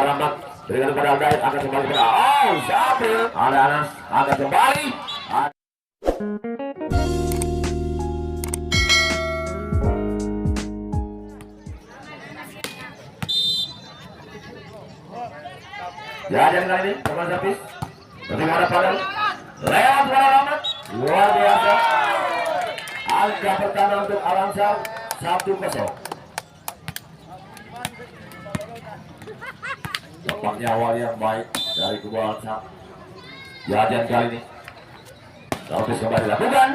kepada Rahmat, berikan kepada Aldair, angkat kembali kepada Sabri. Ada Anas, angkat kembali. Jajan kali ini, teman servis. Bagaimana padahal? Lewat kepada Rahmat, luar biasa. Angka pertama untuk Alansar 1-0. Tampaknya awal yang baik dari kedua Alansar. Jajan kali ini. Servis kembali dilakukan.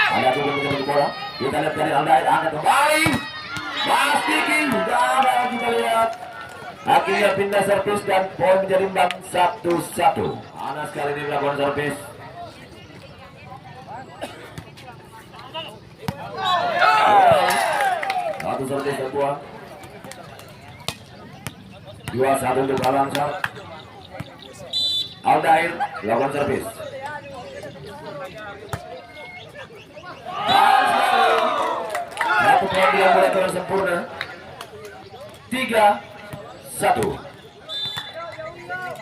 Ada turun menjadi bola. Kita lihat dari Aldair, angkat kembali. Mas Diki, sudah kita lihat. Akhirnya pindah servis dan poin menjadi imbang 1-1. Anas kali ini melakukan servis. Satu servis terbuang. 2-1 untuk Alansar. Aldair melakukan servis. Satu poin dia mulai turun sempurna. 3-1.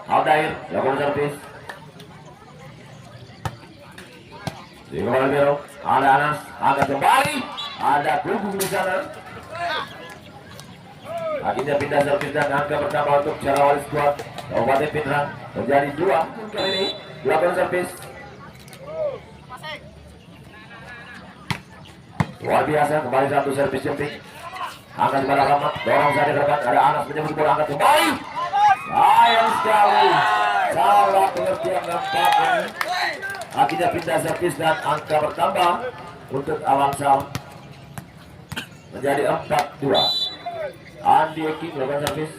Aldair melakukan servis. Di kepala belok ada Anas, angkat kembali. Ada Gugung di sana. Akhirnya pindah servis dan angka pertama untuk Jarawali Squad Kabupaten Pindrang menjadi 2. Kali ini melakukan servis. Luar biasa, kembali satu servis jemping. Angkat kepada Rahmat, dorong saja ke depan. Ada Anas menyebut bola, angkat kembali. Sayang sekali, salah pengertian nampaknya. Akhirnya pindah servis dan angka bertambah untuk Alansar menjadi 4-2. Andi Eki melakukan servis.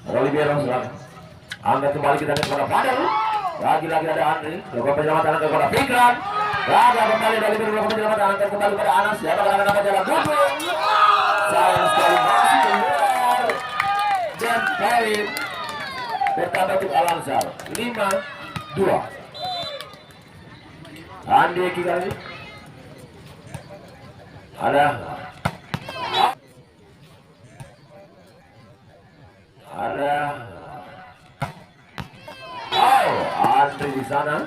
Roli Bero serang. Angkat kembali kita ke kepada Fadel. Lagi-lagi ada Andri melakukan penyelamatan kepada Fikran. Raga kembali dari Bero melakukan penyelamatan, angkat kembali kepada Anas. Siapa akan dapat jalan Gugung. Sayang sekali masih keluar. Dan poin bertambah untuk Alansar 5-2. Andi Eki kali ini ada Andri di sana.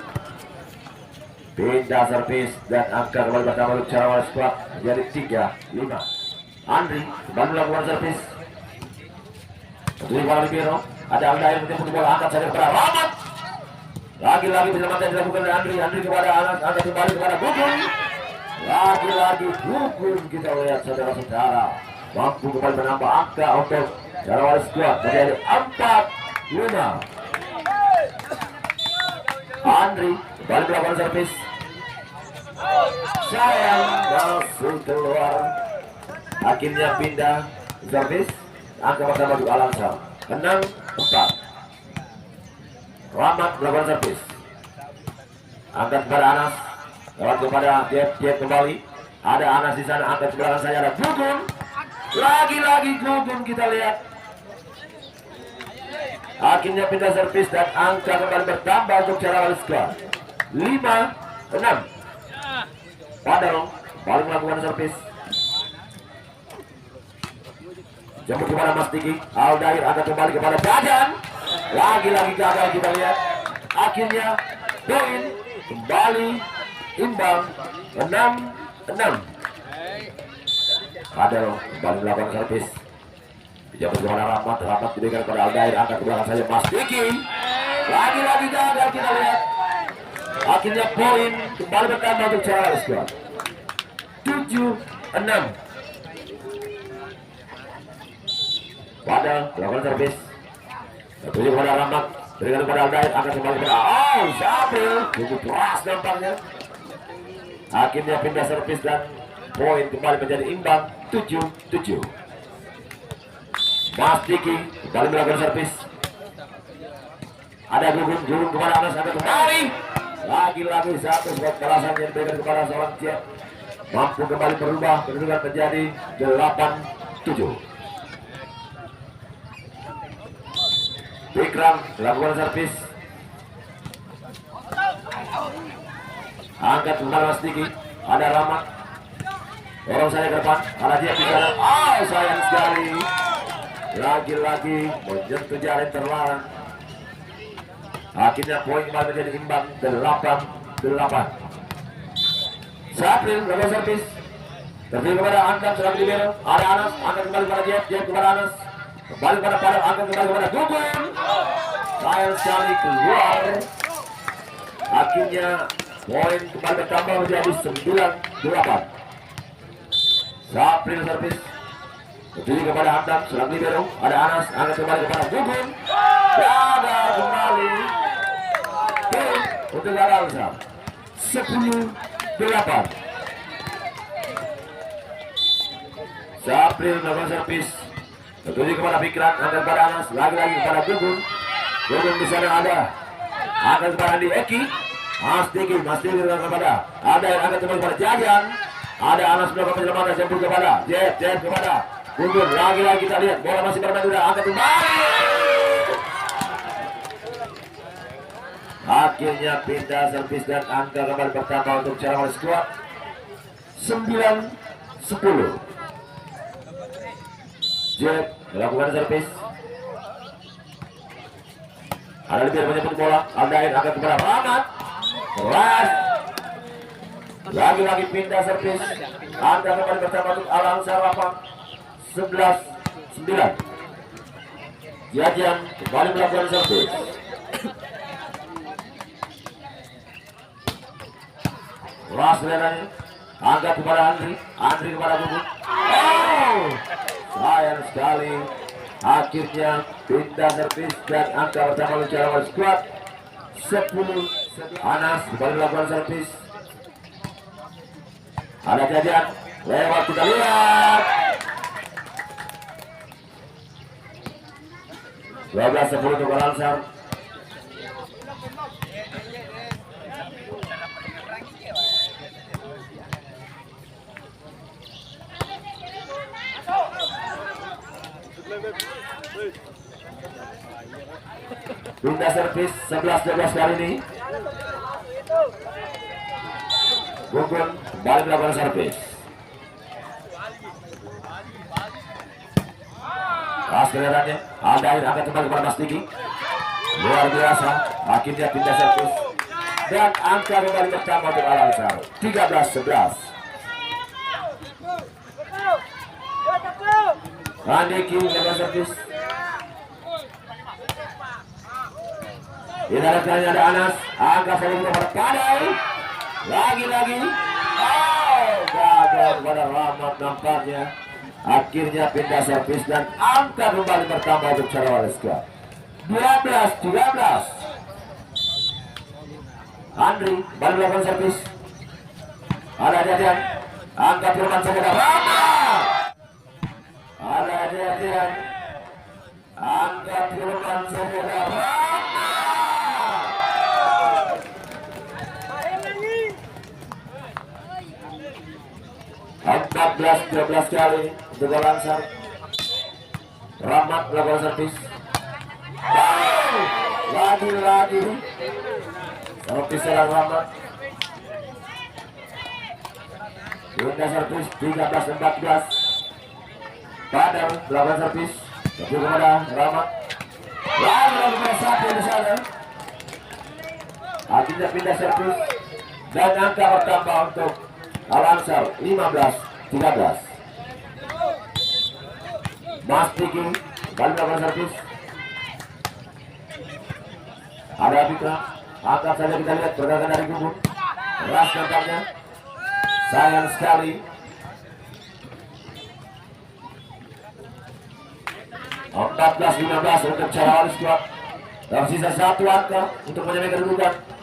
Pindah servis dan angka kembali pertama untuk Jarawali Squad menjadi 3-5. Andri kembali melakukan servis. Untuk Roli Bero ada Aldair menjemput bola, angkat saja kepada Rahmat. Lagi-lagi penyelamatan dilakukan oleh Andri. Andri kepada Anas, angkat kembali kepada Gugung. Lagi-lagi Gugung kita lihat saudara-saudara mampu kembali menambah angka untuk Jarawali Squad menjadi 4-5. Andri kembali melakukan servis. Sayang masuk keluar. Akhirnya pindah servis. Angka pertama untuk Alansar 6-4. Rahmat melakukan servis. Angkat kepada Anas. Lewat kepada Jeff kembali. Ada Anas di sana. Angkat ke belakang saya ada Gugung. Lagi-lagi Gugung kita lihat. Akhirnya pindah servis dan angka kembali bertambah untuk Jarawali Squad 5-6. Padahal balik melakukan servis. Jemput kepada Mas Diki. Aldair angkat kembali kepada Jajan. Lagi-lagi gagal kita lihat. Akhirnya poin kembali imbang 6-6. Padahal kembali melakukan servis. Dijemput kepada Rahmat. Rahmat diberikan kepada Aldair, angkat ke belakang saja Mas Diki. Lagi-lagi gagal kita lihat. Akhirnya poin kembali bertambah untuk Jarawali Squad 7-6. Padahal melakukan servis. Tertuju kepada Rahmat, berikan kepada Aldair, angkat kembali kepada Sabri. Cukup keras nampaknya. Akhirnya pindah servis dan poin kembali menjadi imbang 7-7. Mas Diki kembali melakukan servis. Ada Gugung kepada Anas, angkat kembali. Lagi-lagi satu buat balasan yang diberikan kepada seorang Ciep. Mampu kembali berubah, kedudukan menjadi 8-7. Fikran melakukan servis. Angkat kembali Mas Diki. Ada Rahmat. Dorong saya ke depan. Karena dia bisa. Sayang sekali. lagi-lagi menyentuh jaring terlarang. Akhirnya poin kembali menjadi imbang 8-8. Sapril lepas servis terpilih kepada Angkat serang libero. Ada Anas, Angkat kembali kepada Jet kepada Anas, kembali kepada Padang, Angkat kembali kepada Gugun. Sayang sekali keluar. Akhirnya poin kembali bertambah menjadi 9-8. Sapril servis terpilih kepada Angkat serang libero. Ada Anas, Angkat kembali kepada Gugun. Gagal kembali. Poin untuk Al-Ansar 10-8. Sapril melakukan servis tertuju kepada Pikiran, angkat kepada Anas, lagi-lagi kepada Gugun. Gugun di sana ada, angkat kepada Andi Eki, Mas Tiki kepada ada yang angkat kepada Jajan, ada Anas melakukan penyelamatan, jemput kepada Jet kepada Gugun. Lagi-lagi kita lihat bola masih bermain udah, angkat kembali. Akhirnya pindah servis dan angka kembali pertama untuk Carawal Squad 9-10. Jet melakukan servis. Ada lebih menyebut bola. Aldain akan kepada Rahmat. Keras. Lagi-lagi pindah servis. Angka kembali bersama untuk Al-Ansar 11-9. Jajan kembali melakukan servis. Keras lelannya. Angkat kepada Andri kepada Gugun. Sayang sekali. Akhirnya pindah servis dan angka pertama untuk Carawal Squad 10. Anas kembali melakukan servis. Ada Jajan lewat, kita lihat 12-10 untuk Al-Ansar. Pindah servis 11-12 kali ini. Gugun kembali melakukan servis. Pas kelihatannya ada yang akan kembali kepada Mas Diki. Luar biasa. Akhirnya pindah servis dan angka kembali pertama untuk Al-Ansar 13-11. Andiki melakukan servis. Di dalamnya ada Anas, angkat servis kepada Padang. Lagi-lagi, gagal pada Rahmat nampaknya. Akhirnya pindah servis dan angka kembali bertambah untuk Carawal Squad 12-13. Andri baru melakukan servis. Ada Jajan, angkat firman kepada Rahmat. Ada Jajan, angkat firman kepada Rahmat. 14-12 kali untuk Al-Ansar. Rahmat melakukan servis. Lagi-lagi servis serang Rahmat. Pindah servis 13-14. Padang melakukan servis. Tapi kepada Rahmat. Lagi-lagi bersatu di sana. Akhirnya pindah servis dan angka bertambah untuk Al-Ansar 15-13. Mas Tiki kembali melakukan servis. Ada Abika, angkat saja, kita lihat pergerakan dari Gugun. Keras nampaknya. Sayang sekali. Empat 14-15 untuk Carawal Squad. Tersisa satu angka untuk menyamakan kedudukan.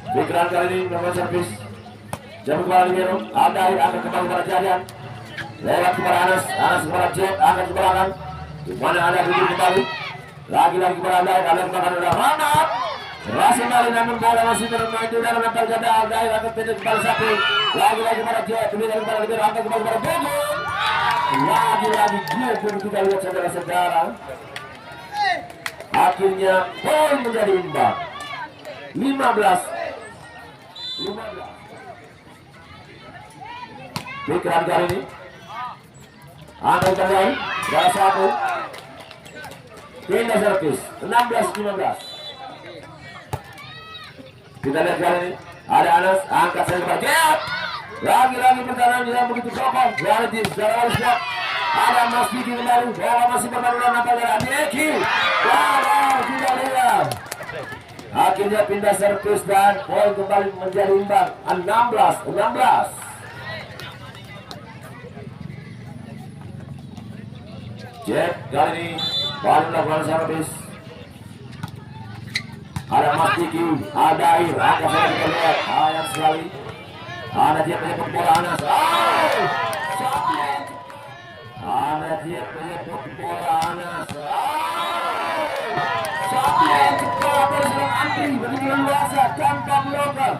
Pikiran kali ini melakukan servis. Jemput kepada Libero. Ada akan kembali kepada Jajan. Lewat kepada Anas. Anas kepada Jet. Akan ke belakang. Di mana ada Gugun kembali. Lagi-lagi kepada Aldair. Aldair kepada Rahmat. Keras kembali namun bola masih bermain di dalam antar ganda. Aldair akan pendek kembali satu. Lagi-lagi kepada Jet. Kemudian kepada Libero. Akan kembali kepada Gugun. Lagi-lagi Gugun, kita lihat saudara-saudara. Akhirnya poin menjadi imbang 15. Pikiran kali ini Angkat kembali. Bola satu. Pindah servis. 16-15. Kita lihat kali ini. Ada Anas. Angkat servis. Lagi-lagi pertahanan yang begitu kokoh. Dari tim secara siap. Ada Mas Diki kembali. Bola masih permaduan apa dari Eki. Wow, tidak lihat. Akhirnya pindah servis dan poin kembali menjadi imbang 16-16. Jack kali ini baru melakukan servis. Ada Mas Diki, ada Air, angkat saya kita lihat. Sayang sekali. Ada dia penyebut bola Anas. Ada dia penyebut bola Anas. Satu yang cepat bersenang antri begitu luasa tanpa bloker.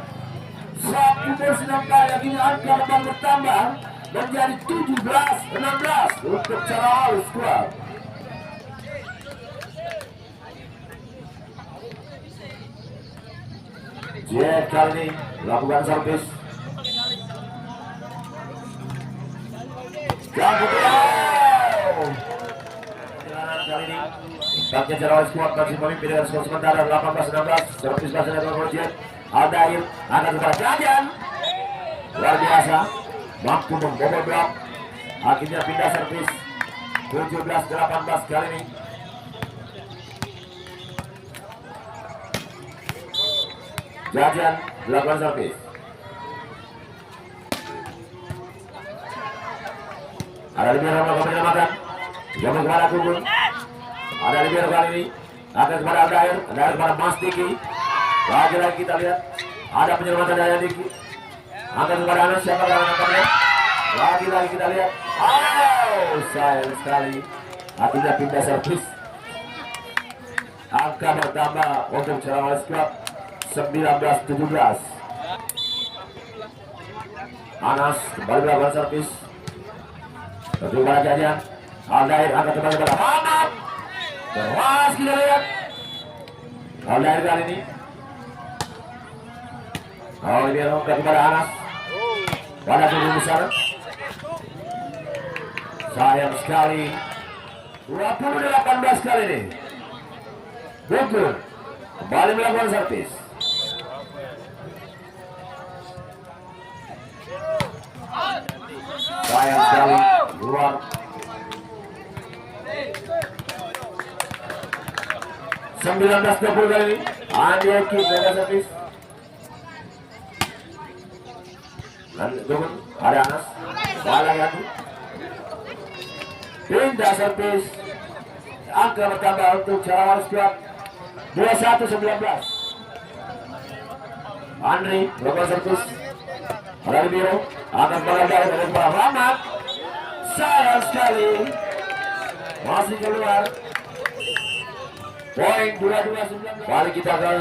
Satu bersenang kaya kini angka depan bertambah menjadi 17-16 untuk Cerawal Squad. Jack kali ini melakukan servis. Jangkut kali ini Bagian Cerawal Squad masih memimpin dengan skor sementara 18-16. Servis basahnya dengan Jack. Aldair akan kepada Jajan. Luar biasa, mampu membobol blok. Akhirnya pindah servis 17-18 kali ini. Jajan melakukan servis. Ada lebih ramai menyelamatkan. Jaman kepada Kugun. Ada lebih kali ini. Akan kepada Aldair. Aldair kepada Mas Diki. Lagi-lagi kita lihat. Ada penyelamatan dari Diki. Akan kepada Anas. Siapa yang menangkapnya? Lagi-lagi kita lihat. Oh, sayang sekali. Akhirnya pindah servis. Angka bertambah untuk Cerawal Squad 19-17. Anas kembali melakukan servis. Tentu pada Jajan. Aldair angkat kembali pada Muhammad. Terus kita lihat. Aldair kali ini. Olivier angkat kepada Anas. Pada tujuh besar. Sayang sekali. 20-18 kali ini. Bukur kembali melakukan servis. Sayang sekali luar. Sembilan belas 20 kali ini. Andi Eki melakukan servis. Ada Anas. Bola lagi. Pindah servis. Angka bertambah untuk Cerawal Squad 21-19. Andri melakukan servis. Ada di biru. Akan bola dari Pak Rahmat. Sayang sekali. Masih keluar. Poin 22-19. Balik kita ke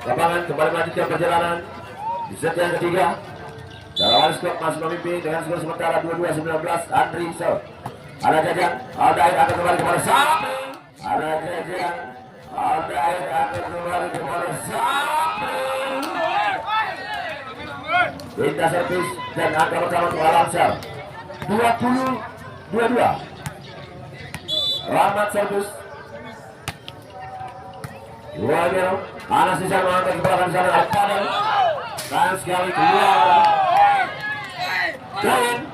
lapangan. Kembali melanjutkan perjalanan di set yang ketiga. Cerawal Squad masih memimpin dengan skor sementara 22-19. Andri serve. Ada Jajan. Aldair akan kembali kepada Sabri. Ada Jajan. Aldair akan kembali kepada Sabri. Pindah servis dan angka pertama untuk Alamsar 20-22. Rahmat servis. Luar biasa. Anas di sana angkat kembali sana Al-Fadil. Dan sekali keluar. Poin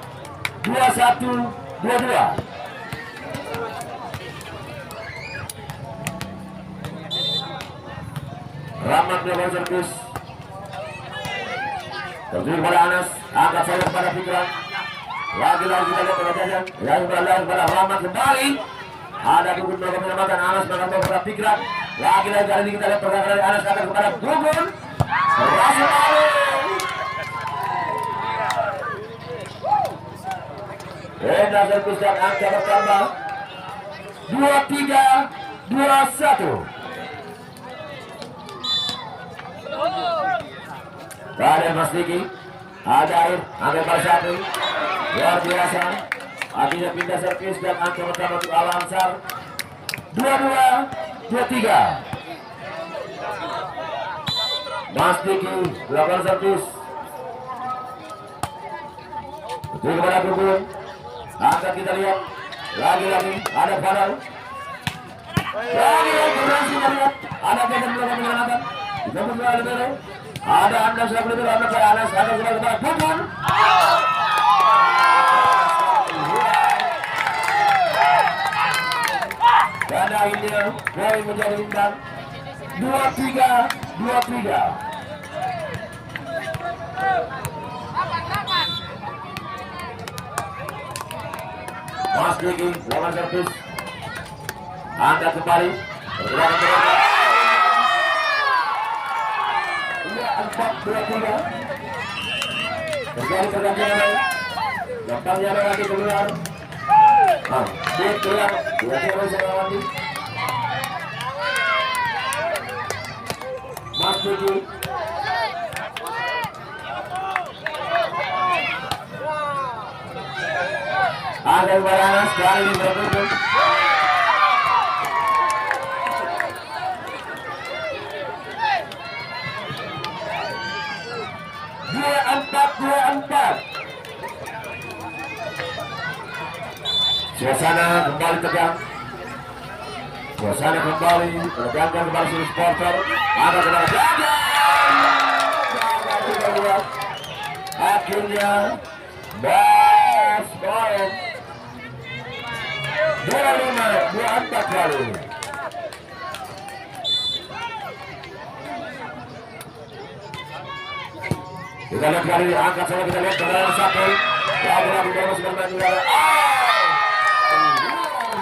21-22. Rahmat melakukan servis. Terjun kepada Anas. Angkat saya kepada Fikran. Lagi-lagi kita lihat pada Jajan. Yang kepada Rahmat kembali. Ada Gugun melakukan penyelamatan. Anas melakukan kepada Fikran. Lagi-lagi kali ini kita lihat pergerakan dari Anas akan kepada Gugun. Berhasil kali. Pindah servis dan angka bertambah 23-21. Ada Mas Diki. Ada Air. Angka pada satu. Luar biasa. Akhirnya pindah servis dan angka pertama untuk Alamsar 22-23. Mas Diki melakukan servis. Betul kepada Gugun. Angkat kita lihat. Lagi-lagi ada Fadal. Lagi berhasil melihat ada Kevin melakukan penyelamatan. Kita berdua lebih. Ada Anda sudah lebih lama ke Anas. Ada sudah kepada Putan. Dan akhirnya poin menjadi imbang 23-23. Mas Diki, lawan servis. Anda kembali. Bergerak bergerak. Iya 4-2-3. Terjadi pergantian lagi. Gampangnya lagi keluar. Dia keluar. Dia keluar lagi. Mas Diki. Ada Baranas kali ini berbentuk. Dua empat. Suasana kembali tegang. Suasana kembali terganggu kembali seluruh supporter. Ada kembali gagal. Akhirnya Bas poin 25-24 kali ini. Kita lihat kali ini angkat sama kita lihat bagaimana satu. Lalu bonus bermain juga.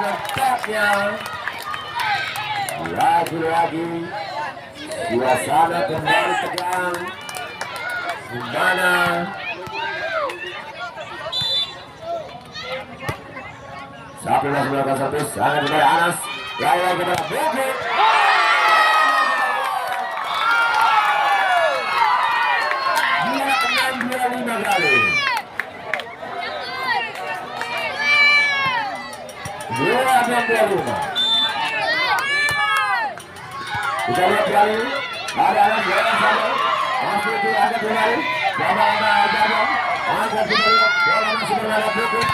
Letaknya lagi-lagi suasana kembali tegang. Di mana satu belas melakukan servis sangat kepada Anas. Lalu kepada Bukit. Dia 6-25 kali. 2-25. Kita lihat kali ini ada Anas bola sama masih diangkat kembali. Coba ada angkat kembali bola masih berada Bukit.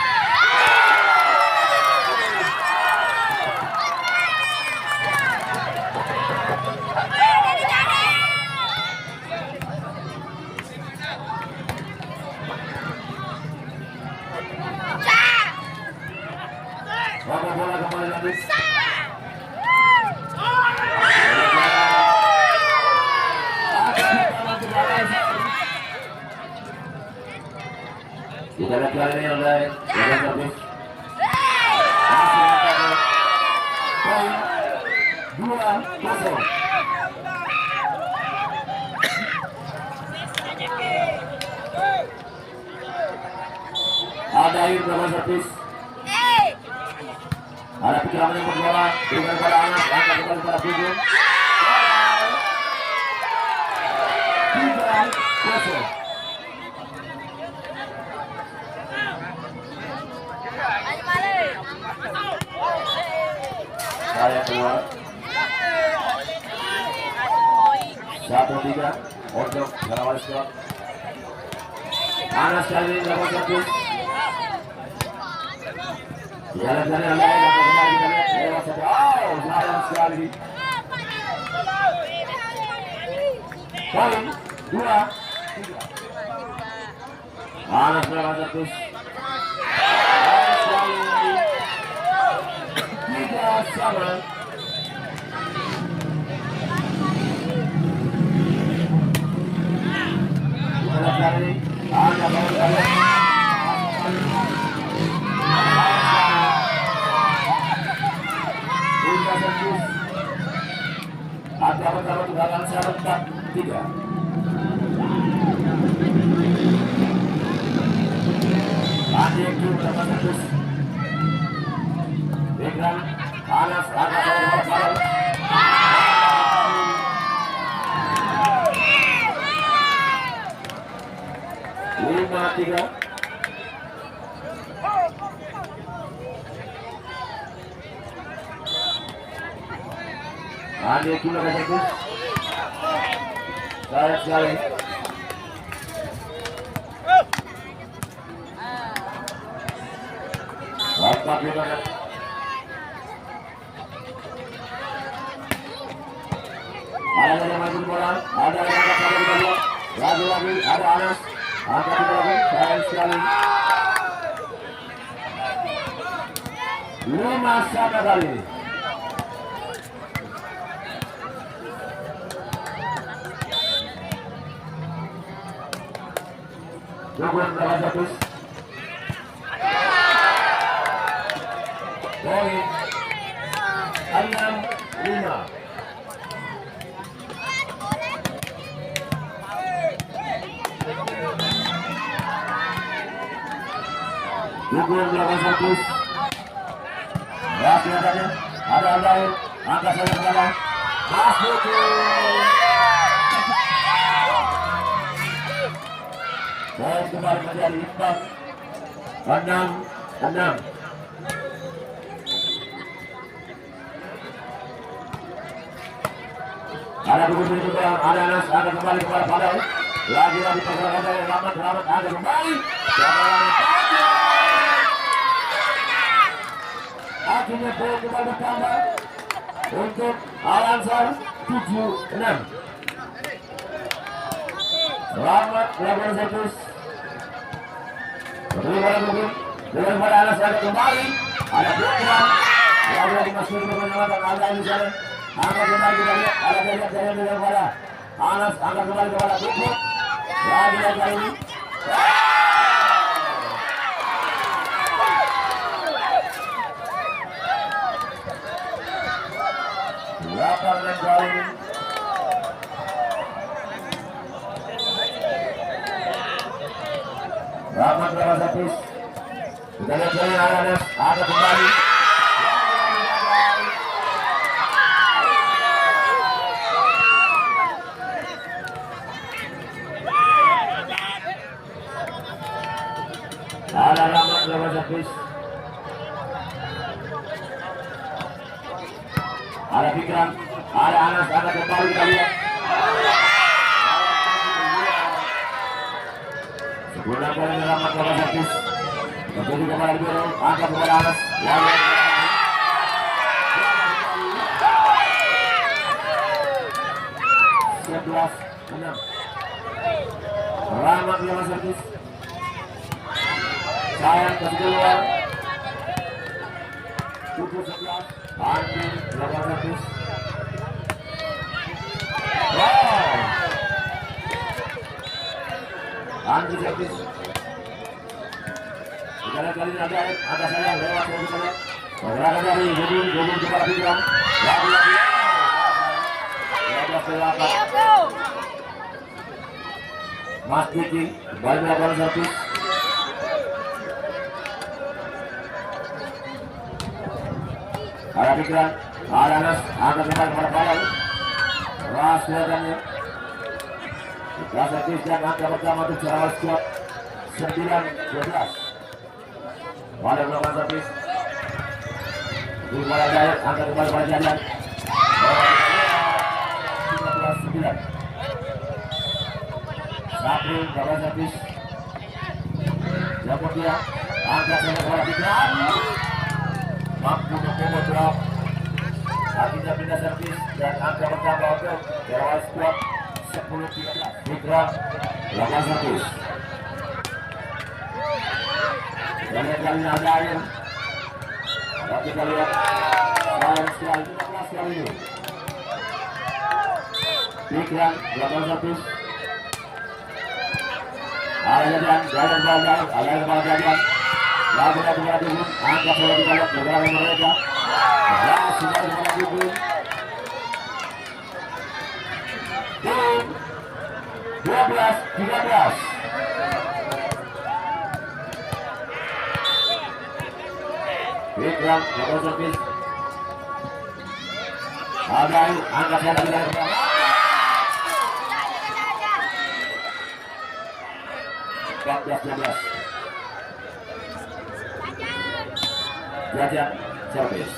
Bola kembali lagi. Kita lihat kali ini oleh jaga servis. Poin 2-0. Ada air jaga servis. Ada pikiran yang berbola, berikan pada Anas, angkat kembali pada Bujur. 3-0. Saya keluar 1-3 untuk Jarawali Sport. Anas kali ini dapat servis. Jalan-jalan yang lain akan kembali kita lihat lewat saja. Sayang sekali. Poin 2-3. Anas melawan servis. Anas kali 3-sama. Kita lihat kali ini ada baru kalian. Ada pertama tunggakan serentak 3. Adi Ekyu mendapat servis. Bekran Anas akan melakukan barang. 5-3. Adi Ekyu mendapat servis. Sayang sekali. Lapak Anas. Angkat lagi, sayang sekali. 5-1 kali ini. Jokowi berapa servis? Poin 6-5. Jokowi berapa servis? Ya, kelihatannya ada yang lain. Angkat saja ke dalam. Masuk. Poin kembali menjadi 6-6. Ada begini juga, ada Anas, ada kembali kepada Padang. Lagi-lagi pergerakan dari Rahmat ada kembali. Akhirnya poin kembali bertambah untuk Al-Ansar 7-6. Selamat melakukan servis. Bagaimana mungkin dengan pada Anas ada kembali, ada program lagi masuk ke menyelamatkan ada di sana. Angkat kembali kita lihat, ada lihat saya dengan pada Anas, angkat kembali kepada Bukut. Lagi ini. Lapan dan kali ini. Rahmat berapa servis? Kita lihat dari Anas, ada kembali. Ada Rahmat berapa servis? Ada Fikran, ada Anas, ada kembali kita lihat. Bola kali Rahmat berapa servis? Terjadi kepada Biro, angkat kepada Anas. Lalu 11-6. Rahmat berapa servis? Sayang kasih keluar. 7-11. Andi berapa servis? Wow. Andi servis. Kita lihat kali ini ada saya lewat dari sana. Pergerakan dari Jodun kepada Fikran. Lagi-lagi. 12-8. Mas Diki kembali melakukan servis. Ada Fikran, ada Anas, angkat kembali kepada Padang. Ras kelihatannya. Kita servis dan angka pertama untuk Sarawak Squad 9-12. Pada melakukan servis. Di kepada Jayat, angkat kembali kepada Jadian. 13-9. Sapri melakukan servis. Jemput dia, angkat kembali kepada Fikran. Mampu membawa drop. Akhirnya pindah servis dan angka bertambah untuk Sarawak Squad 10-13. Fikran melakukan servis. Kita lihat kali ini ada air. Tapi kita lihat sayang sekali 15 kali ini. Fikran melakukan servis. Ada Jadian. Lagu kepada Dubun, angkat bola kita lihat pergerakan mereka. Sudah kepada Dubun. 12-13. Fikran melakukan servis. Ada angkat bola kita lihat. 14-12. Jadian servis.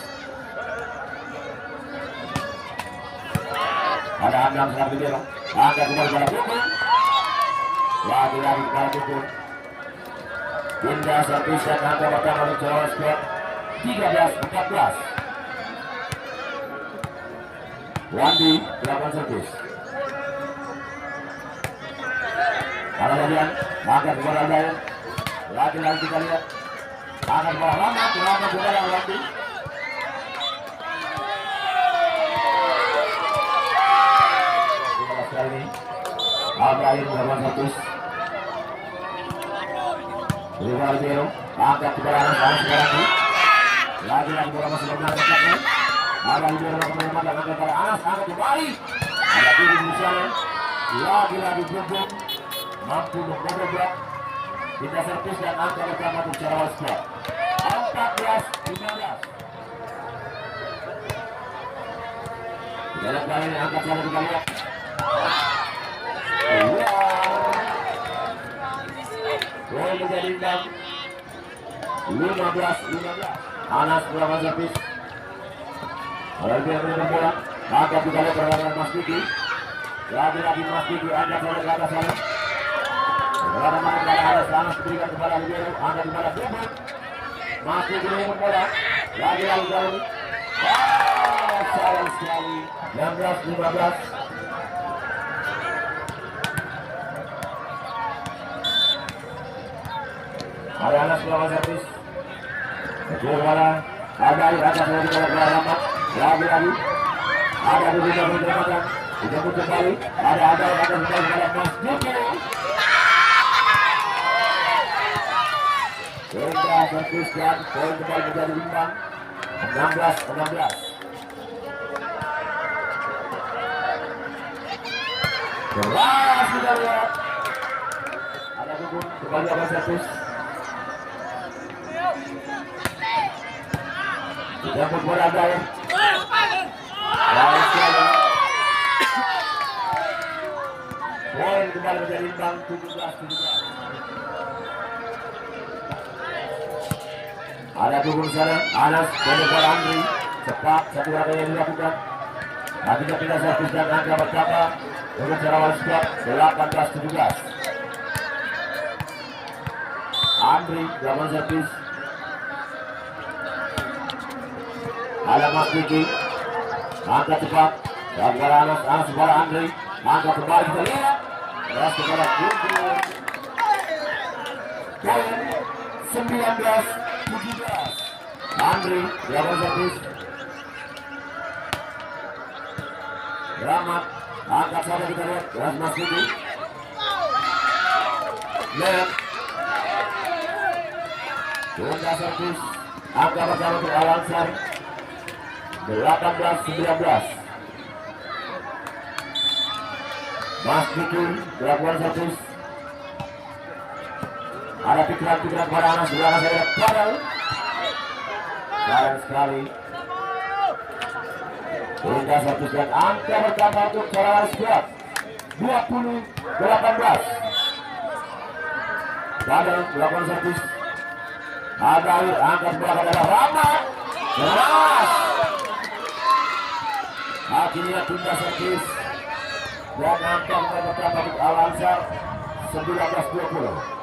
Ada Andam serang Biro. Angkat kembali kepada Dukun. Lagi-lagi kepada Dukun. Pindah servis dan angka pertama untuk Sarawak Squad 13-14. Wandi melakukan servis. Para bagian angkat bola lain. Lagi-lagi kita lihat angkat bola lama bola lagi. Kali ini Abrair melawan Satus. Rivaldo angkat ke bola langsung lagi. Lagi-lagi bola masih berjalan. Ada libero kemana-mana dengan kepala Anas angkat kembali. Ada pilih misalnya. Lagi-lagi Bubuk mampu membobol kita servis dan angka pertama untuk Sarawak Sport 14-15. Kita lihat kali ini angkat salah kita lihat. Gol menjadi imbang 15-15. Anas melawan servis. Kalau dia menang bola, angkat kita lihat perlawanan Mas Diki. Lagi-lagi Mas Diki angkat oleh ke atas sana. Sekarang mana bola Anas diberikan kepada libero, angkat kepada Bubuk. Mas Diki menang bola. Lagi-lagi jauh. Sayang sekali. 16-15. Ada Anas melawan servis. Kecil bola. Ada atas lagi bola Rahmat. Lagi-lagi ada di bidang penyelamatan dijemput kembali ada akan kembali kepada Mas Diki. Sehingga servis dan poin kembali menjadi imbang 16-16. Keras kita lihat ada Bubuk kembali ada servis dijemput bola Dair. Poin kembali menjadi imbang 17-17. Ada Bubuk sana, Anas bola Andri cepat satu gerakan yang dilakukan. Akhirnya tidak servis dan angka pertama untuk Sarawak Sport 18-17. Andri lawan servis. Ada Mas Diki. Angkat cepat. Kepada Anas bola Andri. Angkat kembali kita lihat. Keras kepada Bubuk. Poin 19-17. Andri lawan servis. Rahmat. Angkat saja kita lihat. Keras Mas Diki. Lihat. Tunda servis. Angkat bersama untuk Alansar. 18-19. Mas Diki melakukan servis. Ada pikiran-pikiran pada Anas di belakang saya padahal sayang sekali. Hingga servis dan angka pertama untuk Sarawak Sport 20-18. Padahal melakukan servis. Ada angkat belakang adalah Rahmat. Keras. Akhirnya tunda servis dan angka pertama untuk Alansar 19-20.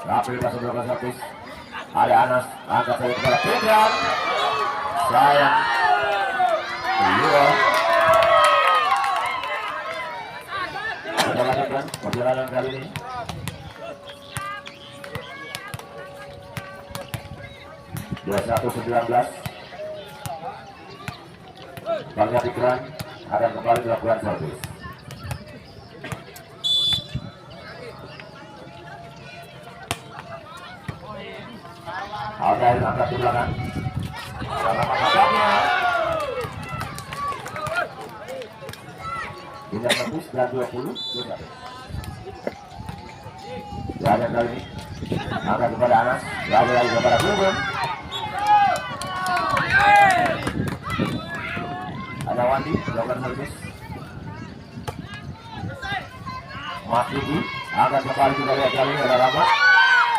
Tapi kita sebelumnya servis. Ada Anas angkat saya kepada Pedram. Sayang. Iya. Kita lanjutkan perjalanan kali ini. Satu 19. Bangga pikiran akan kembali melakukan servis. Ada yang angkat di belakang. Dalam angkatnya. Hingga servis dan 20. Ada kali ini. Angkat kepada Anas. Lagi kepada Bubuk. Ada Wandi, melakukan servis. Mas Diki, angkat kembali kita lihat kali ini ada Rahmat.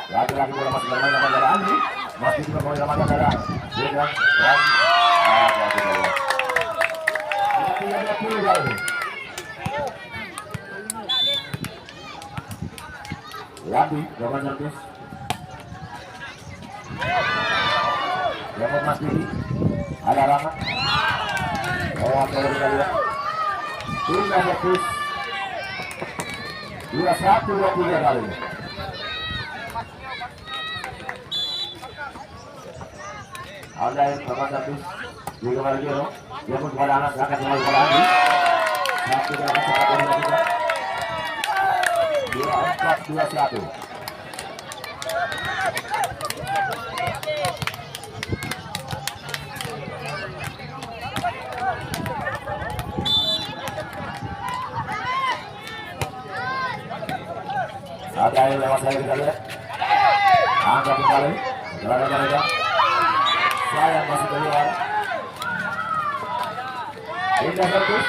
Lagi-lagi bola masih bermain dengan darah Andri. Mas Diki bermain dengan darah. Dengan dan kita 30 kali ini. Wandi, melakukan servis. Dapat Mas Diki. Ada Rahmat. Lewat dari kali ya. Hingga fokus 21-23 kali ini. Ada yang pertama servis juga kembali Gero. Dia pun kepada Anas akan kembali kepada Andi. Satu dalam cepat dari kita. 24-21. Ada yang lewat saya kita lihat. Angkat kembali. Gerakan mereka. Sayang masih keluar. Indah servis.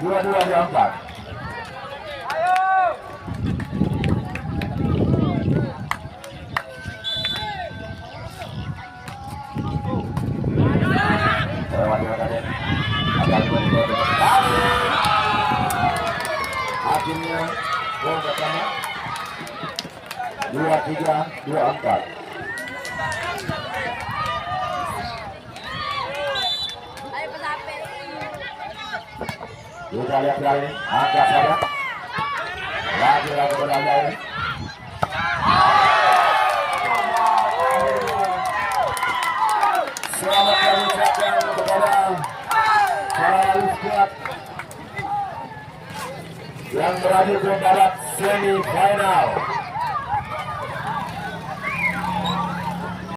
22-24. Lewat tadi. Akan kembali. Akhirnya gol pertama. 23-24. Kita lihat kali angkat saja. Lagi berada ini. Selamat kami ucapkan kepada para skuad yang berhasil ke babak semifinal.